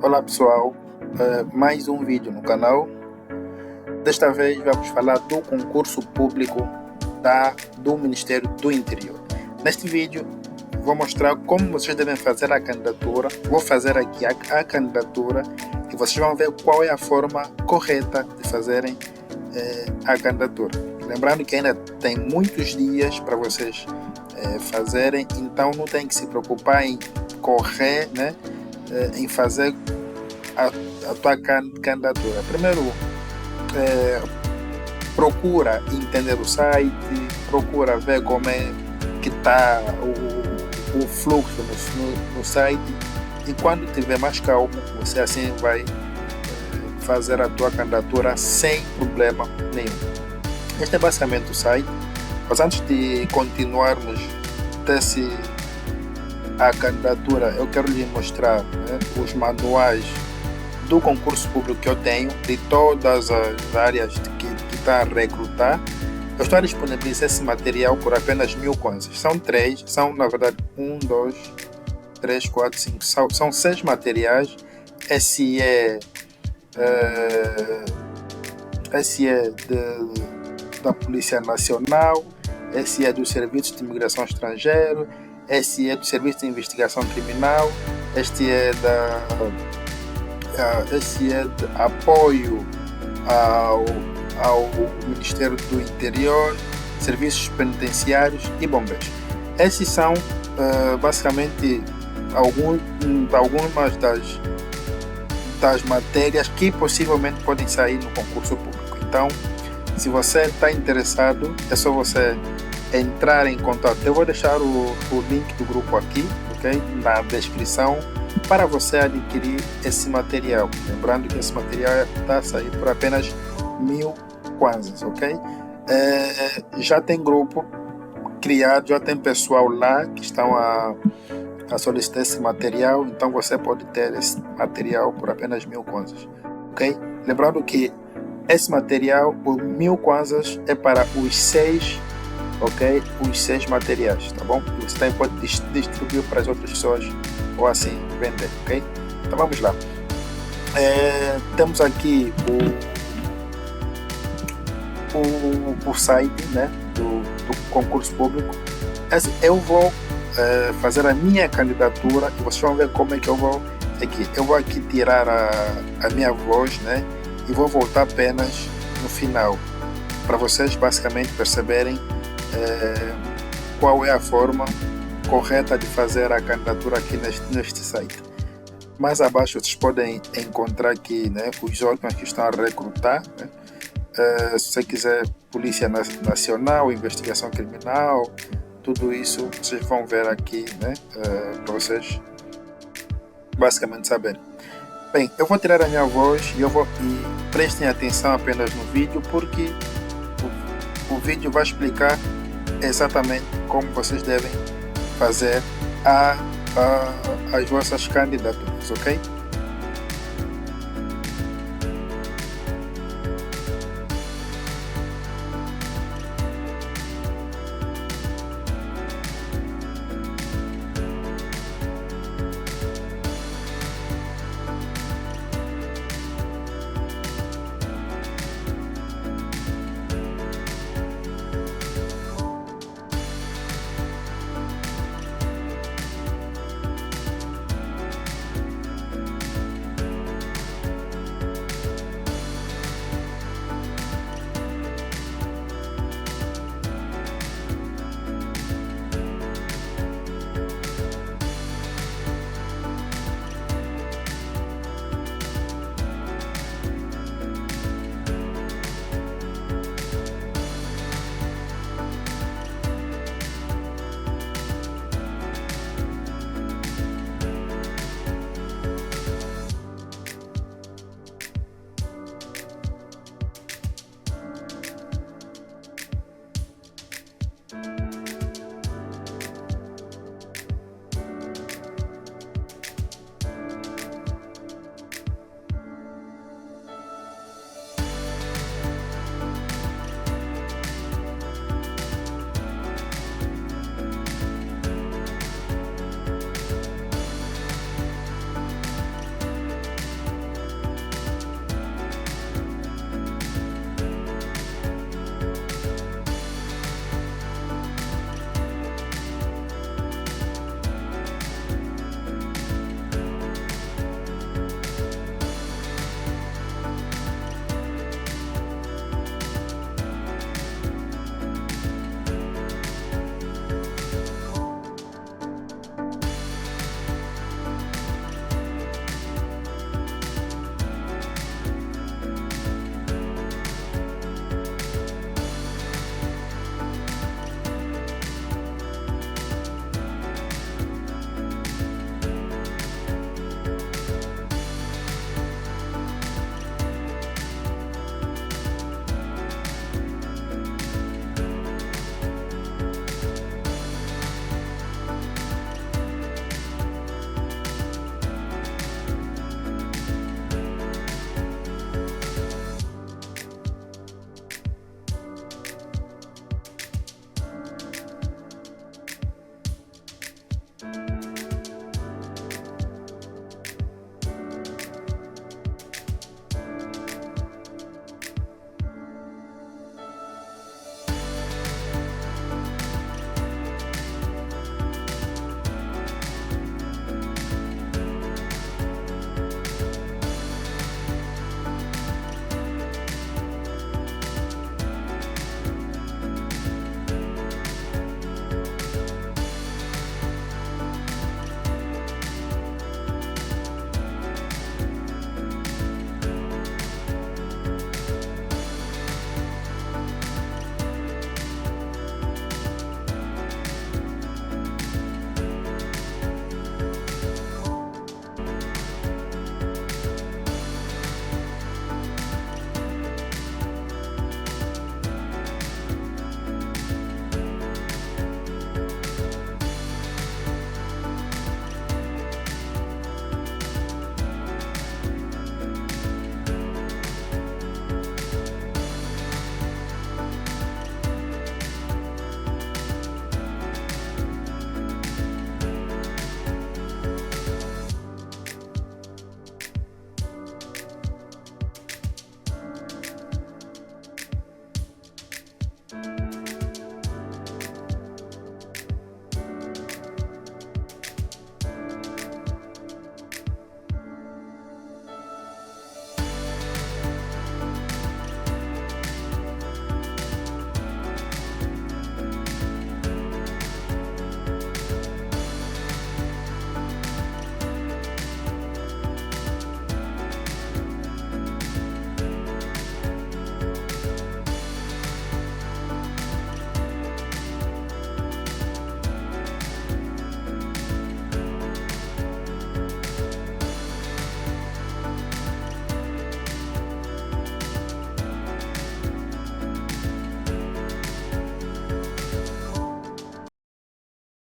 Olá pessoal, mais um vídeo no canal. Desta vez vamos falar do concurso público do Ministério do Interior. Neste vídeo vou mostrar como vocês devem fazer a candidatura. Vou fazer aqui a candidatura e vocês vão ver qual é a forma correta de fazerem a candidatura. Lembrando que ainda tem muitos dias para vocês fazerem, então não tem que se preocupar em correr, né? Em fazer a tua candidatura. Primeiro, procura entender o site, procura ver como é que está o fluxo no site, e quando tiver mais calmo, você assim vai fazer a tua candidatura sem problema nenhum. Este é basicamente o site, mas antes de continuarmos a candidatura, eu quero lhe mostrar, né, os manuais do concurso público que eu tenho, de todas as áreas que está a recrutar. Eu estou a disponibilizar esse material por apenas 1000 kwanzas. São na verdade 1, 2, 3, 4, 5, são 6 materiais. Esse é da Polícia Nacional, esse é do Serviço de Imigração Estrangeira, esse é do Serviço de Investigação Criminal, esse é de apoio ao Ministério do Interior, serviços penitenciários e bombeiros. Esses são basicamente algumas das matérias que possivelmente podem sair no concurso público. Então, se você está interessado, é só você entrar em contato. Eu vou deixar o link do grupo aqui, ok, na descrição, para você adquirir esse material. Lembrando que esse material está a sair por apenas 1000 kwanzas, ok? Já tem grupo criado, já tem pessoal lá que estão a solicitar esse material, então você pode ter esse material por apenas 1000 kwanzas, ok? Lembrando que esse material, por 1000 kwanzas, é para os 6, ok? Os 6 materiais, tá bom? E você também pode distribuir para as outras pessoas ou assim vender, ok? Então vamos lá. Temos aqui o site, né, do concurso público. Eu vou fazer a minha candidatura e vocês vão ver como é que eu vou aqui. Eu vou aqui tirar a minha voz, né, e vou voltar apenas no final, para vocês basicamente perceberem qual é a forma correta de fazer a candidatura aqui neste site. Mais abaixo vocês podem encontrar aqui, né, os órgãos que estão a recrutar, né? Se você quiser Polícia Nacional, Investigação Criminal, tudo isso vocês vão ver aqui, né, para vocês basicamente saberem. Bem, eu vou tirar a minha voz e prestem atenção apenas no vídeo, porque o vídeo vai explicar exatamente como vocês devem fazer as vossas candidaturas, ok?